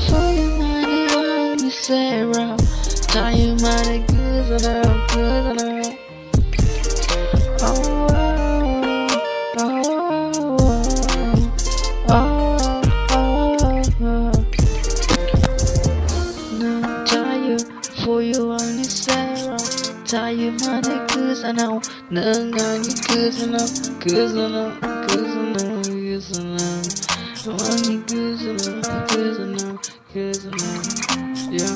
For your money, on you say around. Tell you money, good enough, good enough. Oh, oh, oh, oh. No, tell you, for you only say around. Tell you money, good enough. None on you, good enough, good enough, good enough, good enough. Money, good enough, good enough, good enough. Yeah.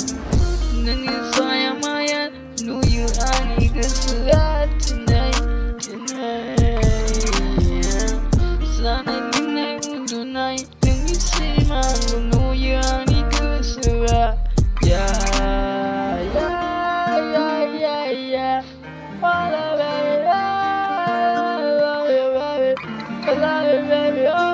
Nangis saya mayan, know you are niggas tonight, tonight. Yeah. Sana nina tonight, nangis si malu, know you are niggas yeah, yeah, yeah, yeah, yeah. I love it, baby. I love it, baby. I love it, baby.